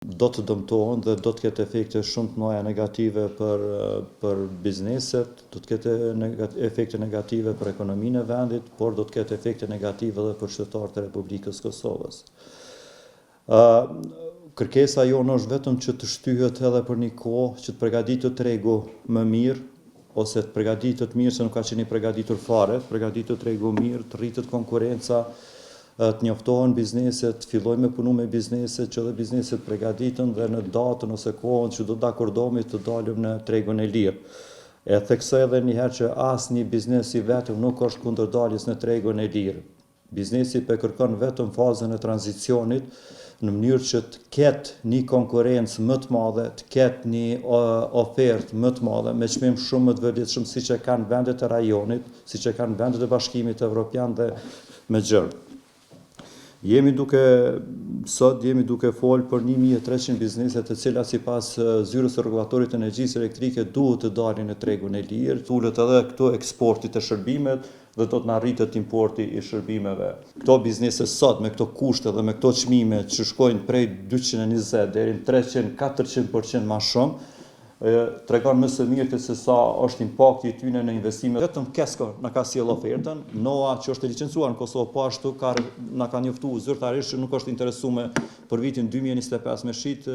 do të dëmtohen dhe do të ketë efekte shumë të mëdha negative për bizneset, do të ketë efekte negative për ekonominë e vendit, por do të ketë efekte negative edhe për qytetarët e Republikës Kosovës. Kërkesa jonë është vetëm që të shtyhet edhe për një kohë, që të përgatitet tregu më mirë, ose të përgatitet mirë se nuk ka qenë i përgatitur fare, të përgatitet tregu mirë, të rritet konkurenca, të njoftohen bizneset, të fillojmë me punu me bizneset, që dhe bizneset përgatiten dhe në datën ose kohën që do të akordohemi të dalim në tregun e lirë. E theksoj edhe njëherë që asë një biznes i vetëm nuk është kundër daljes në tregun e lirë. Biznesi kërkon vetëm fazën e tranzicionit, në mënyrë që të ketë një konkurencë më të madhe, të ketë një ofertë më të madhe, me çmim shumë më të vërtetshëm siç e kanë vendet e rajonit, siç e kanë vendet e Bashkimit Evropian dhe me gjërë. Sot jemi duke folë për 1300 bizneset të cilat sipas zyrës së rregullatorit të energjisë elektrike duhet të dalin në tregun e lirë, tulet edhe këto eksportit të shërbimet dhe do të na rritet importi i shërbimeve. Këto biznese sot me këto kushte dhe me këto çmime që shkojnë prej 220 deri në 300-400% më shumë, tregon më së miri se sa është impakti i tyre në investimet. Vetëm Kesko na ka sjell ofertën, NOA që është e licencuar në Kosovë, po ashtu na ka njoftuar zyrtarisht që nuk është interesuar për vitin 2025 me shit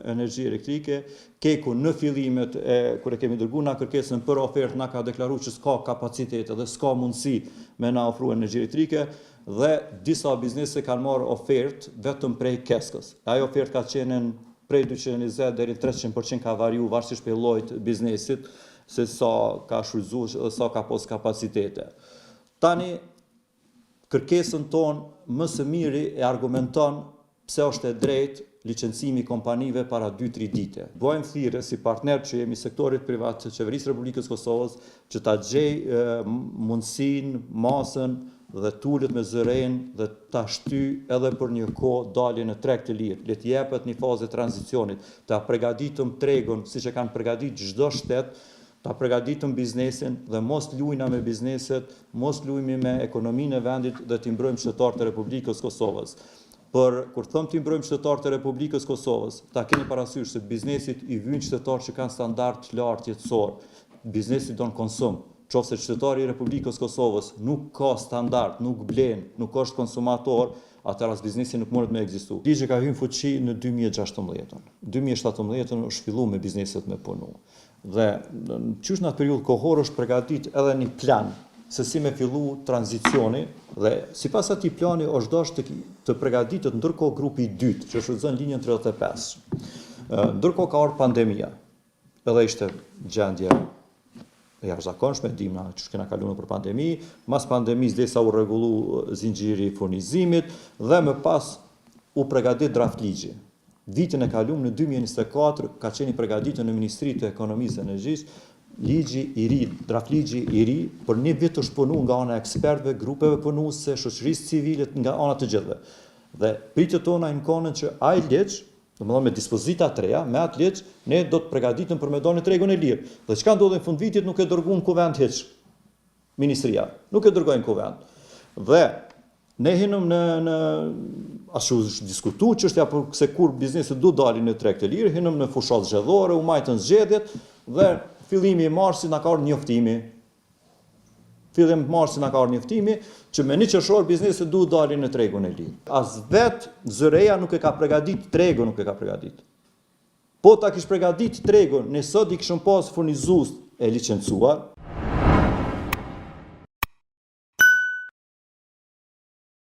energji elektrike. Keku në fillimet kur e kemi dërguar na kërkesën për ofertë na ka deklaruar që s'ka kapacitete dhe s'ka mundësi me na ofruar energji elektrike dhe disa biznese kanë marrë ofertë vetëm prej Keskos. Ajo ofertë ka qenë prej 220 deri 300% ka variu varësisht prej llojit biznesit, se sa ka shfrytzuar, sa ka pas kapacitete. Tani kërkesën tonë më së miri e argumenton pse është e drejtë licencimi i kompanive para 2-3 dite. Bëjmë thirrje si partner që jemi sektorit privat të Qeverisë Republikës Kosovës që ta gjej mundësinë, masën dhe tulet me zëren dhe ta shty edhe për një kohë dalje në treg të lirë. Le të jepet një fazë tranzicionit, ta përgatitëm tregun siç e kanë përgatitur çdo shtet, ta përgatitëm biznesin dhe mos luajna me bizneset, mos luajmë me ekonominë e vendit dhe t'i mbrojmë qytetarët e Republikës Kosovës. Por kur them t'i mbrojmë qytetarët e Republikës Kosovës, ta keni parasysh se biznesit i vijnë qytetarë që kanë standard të lartë jetësor. Biznesi don konsum. Qofse qytetari i Republikës Kosovës nuk ka standard, nuk blen, nuk është konsumator, atëherë as biznesi nuk mund të ekzistojë. Ligji ka hyrë në fuqi në 2016. 2017 është filluar me bizneset me punu. Dhe qysh në atë periudhë kohore është përgatit edhe një plan se si me fillu tranzicioni dhe sipas atij plani është dashur të përgatitet ndërkohë grupi i dytë që shfrytëzon linjën 35. Ndërkohë ka ardhur pandemia. Edhe ishte gjendje e jashtëzakonshme, dimna që kena kaluar për pandemi, mas pandemisë derisa u rregullu zinxhiri i furnizimit dhe më pas u përgatit draft ligji. Vitin e kaluar në 2024 ka qenë i përgatitur në Ministrinë të Ekonomisë dhe Energjisë ligji i ri, draft ligji i ri, për një vit është punuar nga ana e ekspertëve, grupeve punuese, shoqërisë civile, nga ana të gjithëve. Dhe pritjet tona në konën që ai ligj, domethënë me dispozita të reja, me atë ligj ne do të përgatitemi për me dalë në tregun e lirë. Dhe çka ndodhi në fund vitit nuk e dërguan kuvent hiç. Ministria nuk e dërgojnë kuvent. Dhe ne hinëm në ashtu diskutu çështja për se kur biznesi do dalin në treg të lirë, hinëm në fushat zgjedhore, u majtën zgjedhjet dhe fillimi i marsit na ka ardhur njoftimi. Fillim marsi na ka ardhur njoftimi që me 1 qershor biznesi duhet dalin në tregun e lirë. As vet zëreja nuk e ka përgatitur tregun, nuk e ka përgatitur. Po ta kish përgatitur tregun, ne sot i kishim pas furnizues e licencuar,